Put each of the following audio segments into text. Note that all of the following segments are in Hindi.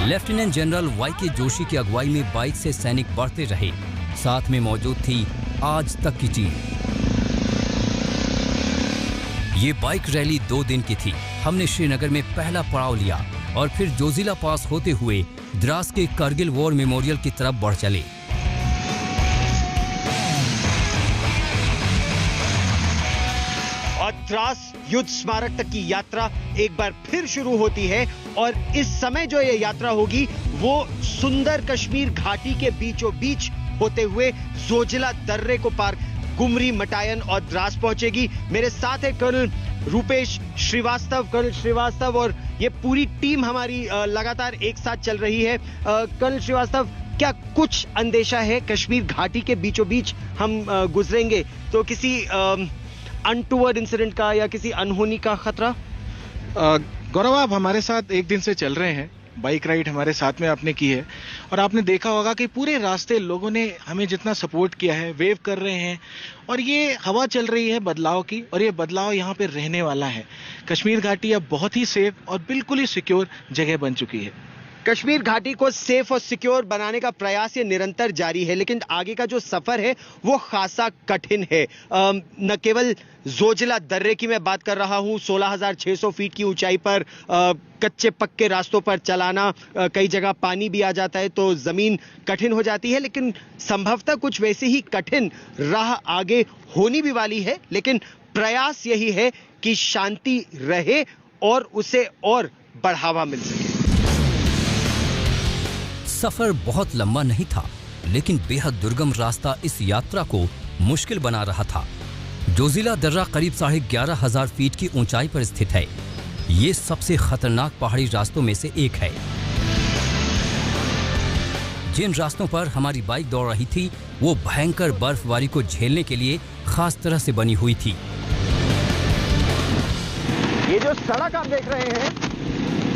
Lieutenant general वाई.के. जोशी की अगुवाई में बाइक से सैनिक बढ़ते रहे। साथ में मौजूद थी आज तक की टीम। ये बाइक रैली 2 दिन की थी। हमने श्रीनगर में पहला पड़ाव लिया और फिर जोजिला पास होते हुए द्रास के कारगिल वॉर मेमोरियल की तरफ बढ़ चले। और द्रास युद्ध स्मारक तक की यात्रा एक बार फिर शुरू होती है और इस समय जो ये यात्रा होगी वो सुंदर कश्मीर घाटी के बीचों बीच होते हुए जोजिला दर्रे को पार गुमरी, मटायन और द्रास पहुंचेगी। मेरे साथ है कर्नल रूपेश श्रीवास्तव। कर्नल श्रीवास्तव और ये पूरी टीम हमारी लगातार एक साथ चल रही है। कर्नल श्रीवास्तव, क्या कुछ अंदेशा है कश्मीर घाटी के बीचों बीच हम गुजरेंगे तो किसी अनटूवर्ड इंसिडेंट का या किसी अनहोनी का खतरा? गौरव, आप हमारे साथ एक दिन से चल रहे हैं, बाइक राइड हमारे साथ में आपने की है और आपने देखा होगा कि पूरे रास्ते लोगों ने हमें जितना सपोर्ट किया है, वेव कर रहे हैं और ये हवा चल रही है बदलाव की और ये बदलाव यहाँ पे रहने वाला है। कश्मीर घाटी अब बहुत ही सेफ और बिल्कुल ही सिक्योर जगह बन चुकी है। कश्मीर घाटी को सेफ और सिक्योर बनाने का प्रयास ये निरंतर जारी है, लेकिन आगे का जो सफर है वो खासा कठिन है। न केवल जोजिला दर्रे की मैं बात कर रहा हूं, 16,600 फीट की ऊंचाई पर कच्चे पक्के रास्तों पर चलाना, कई जगह पानी भी आ जाता है तो जमीन कठिन हो जाती है, लेकिन संभवतः कुछ वैसी ही कठिन राह आगे होनी भी वाली है। लेकिन प्रयास यही है कि शांति रहे और उसे और बढ़ावा मिल सके। सफर बहुत लंबा नहीं था, लेकिन बेहद दुर्गम रास्ता इस यात्रा को मुश्किल बना रहा था। जोजिला दर्रा करीब 11,500 फीट की ऊंचाई पर स्थित है। ये सबसे खतरनाक पहाड़ी रास्तों में से एक है। जिन रास्तों पर हमारी बाइक दौड़ रही थी वो भयंकर बर्फबारी को झेलने के लिए खास तरह से बनी हुई थी। ये जो सड़क आप देख रहे हैं,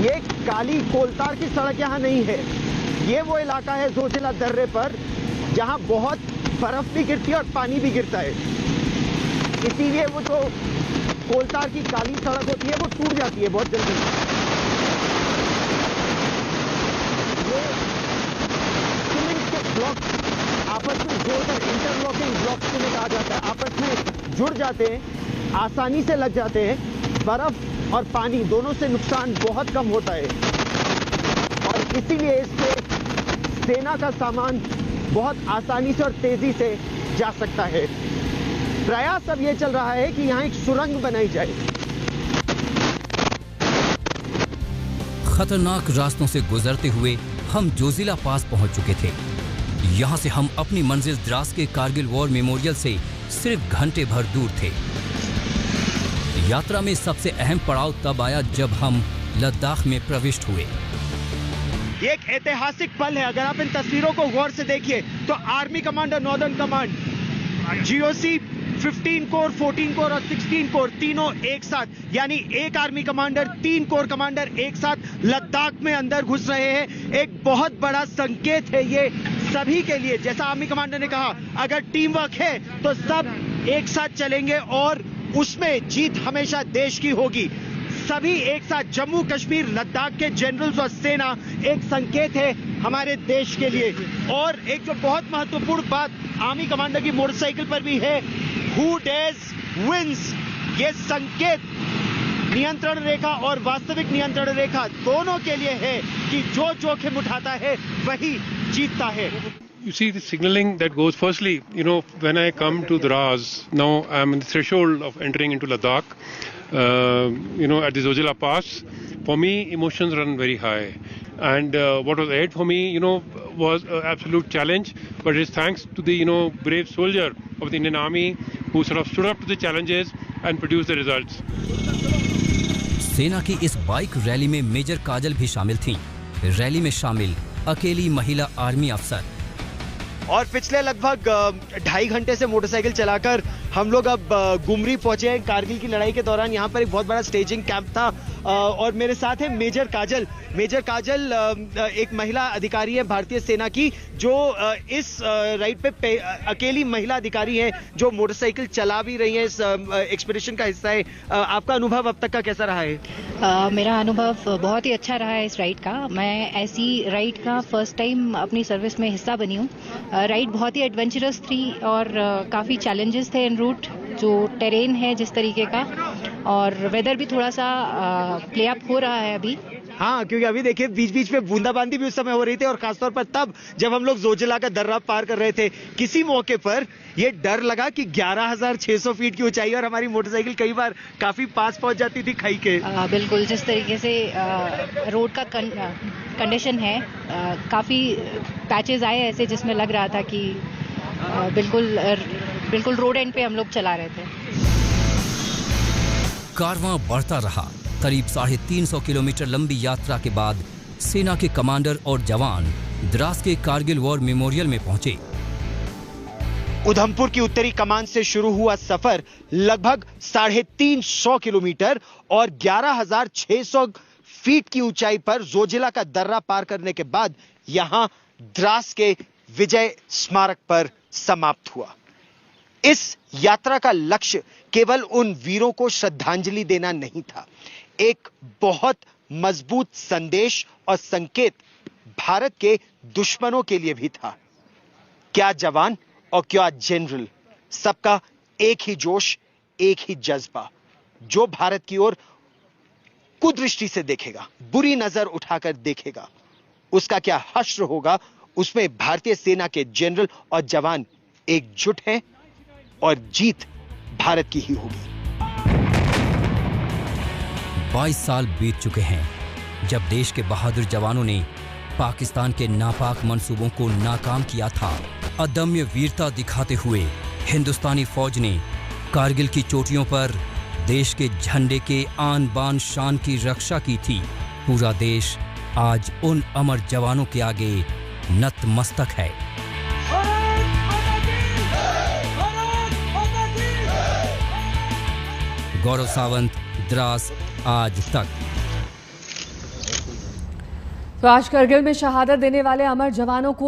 ये काली कोलतार की सड़क यहाँ नहीं है। ये वो इलाका है जोजिला दर्रे पर जहां बहुत बर्फ भी गिरती है और पानी भी गिरता है। इसीलिए वो जो कोलतार की काली सड़क होती है वो टूट जाती है बहुत जल्दी। ये सीमेंट के ब्लॉक आपस में जोड़कर इंटरलॉकिंग ब्लॉक जिन्हें कहा जाता है, आपस में जुड़ जाते हैं, आसानी से लग जाते हैं। बर्फ और पानी दोनों से नुकसान बहुत कम होता है और इसीलिए इससे सेना का सामान बहुत आसानी से और तेजी से जा सकता है। प्रयास अब यह चल रहा है कि यहां एक सुरंग बनाई जाए। खतरनाक रास्तों से गुजरते हुए हम जोजिला पास पहुंच चुके थे। यहां से हम अपनी मंजिल द्रास के कारगिल वॉर मेमोरियल से सिर्फ घंटे भर दूर थे। यात्रा में सबसे अहम पड़ाव तब आया जब हम लद्दाख में प्रविष्ट हुए। ये एक ऐतिहासिक पल है। अगर आप इन तस्वीरों को गौर से देखिए तो army commander northern command, GOC 15 core, 14 core और 16 कोर तीनों एक साथ, यानी एक आर्मी कमांडर, 3 कोर कमांडर एक साथ लद्दाख में अंदर घुस रहे हैं। एक बहुत बड़ा संकेत है ये सभी के लिए। जैसा आर्मी कमांडर ने कहा, अगर टीम वर्क है तो सब एक साथ चलेंगे और उसमें जीत हमेशा देश की होगी। सभी एक साथ, जम्मू कश्मीर लद्दाख के जनरल्स और सेना एक संकेत है हमारे देश के लिए। और एक जो बहुत महत्वपूर्ण बात आर्मी कमांडर की मोटरसाइकिल पर भी है, हु डेयर्स विंस। ये संकेत नियंत्रण रेखा और वास्तविक नियंत्रण रेखा दोनों के लिए है कि जो जोखिम उठाता है वही जीतता है। You see the signaling that goes, firstly, when I come to Dras, now I'm in the threshold of entering into Ladakh, at the Zojila Pass. For me, emotions run very high. And what was ahead for me, was an absolute challenge. But it's thanks to the, brave soldier of the Indian Army who sort of stood up to the challenges and produced the results. सेना की इस बाइक रैली में मेजर काजल भी शामिल थीं। रैली में शामिल अकेली महिला आर्मी अफसर। और पिछले लगभग 2.5 घंटे से मोटरसाइकिल चलाकर हम लोग अब गुमरी पहुंचे हैं। कारगिल की लड़ाई के दौरान यहाँ पर एक बहुत बड़ा स्टेजिंग कैंप था और मेरे साथ है मेजर काजल। मेजर काजल एक महिला अधिकारी है भारतीय सेना की, जो इस राइड पे अकेली महिला अधिकारी है जो मोटरसाइकिल चला भी रही है, इस एक्सपीडिशन का हिस्सा है। आपका अनुभव अब तक का कैसा रहा है? मेरा अनुभव बहुत ही अच्छा रहा है इस राइड का। मैं ऐसी राइड का फर्स्ट टाइम अपनी सर्विस में हिस्सा बनी हूँ। राइड बहुत ही एडवेंचरस थी और काफ़ी चैलेंजेस थे इन रूट, जो टेरेन है जिस तरीके का, और वेदर भी थोड़ा सा प्ले अप हो रहा है अभी। हाँ, क्योंकि अभी देखिए बीच बीच में बूंदाबांदी भी उस समय हो रही थी, और खासतौर पर तब जब हम लोग जोजिला का दर्रा पार कर रहे थे, किसी मौके पर ये डर लगा कि 11,600 फीट की ऊंचाई और हमारी मोटरसाइकिल कई बार काफी पास पहुंच जाती थी खाई के। बिल्कुल, जिस तरीके से रोड का कंडीशन है, काफी पैचेस आए ऐसे जिसमें लग रहा था कि बिल्कुल रोड एंड पे हम लोग चला रहे थे। कारवां बढ़ता रहा। करीब 350 किलोमीटर लंबी यात्रा के बाद सेना के कमांडर और जवान द्रास के कारगिल वॉर मेमोरियल में पहुंचे। उधमपुर की उत्तरी कमान से शुरू हुआ सफर लगभग 350 किलोमीटर और 11,600 फीट की ऊंचाई पर जोजिला का दर्रा पार करने के बाद यहां द्रास के विजय स्मारक पर समाप्त हुआ। इस यात्रा का लक्ष्य केवल उन वीरों को श्रद्धांजलि देना नहीं था, एक बहुत मजबूत संदेश और संकेत भारत के दुश्मनों के लिए भी था। क्या जवान और क्या जनरल, सबका एक ही जोश, एक ही जज्बा। जो भारत की ओर कुदृष्टि से देखेगा, बुरी नजर उठाकर देखेगा, उसका क्या हश्र होगा। उसमें भारतीय सेना के जनरल और जवान एकजुट हैं और जीत भारत की ही होगी। 22 साल बीत चुके हैं जब देश के बहादुर जवानों ने पाकिस्तान के नापाक मंसूबों को नाकाम किया था। अदम्य वीरता दिखाते हुए हिंदुस्तानी फौज ने कारगिल की चोटियों पर देश के झंडे के आन बान शान की रक्षा की थी। पूरा देश आज उन अमर जवानों के आगे नतमस्तक है। गौरव सावंत, द्रास, आज तक। तो आज करगिल में शहादत देने वाले अमर जवानों को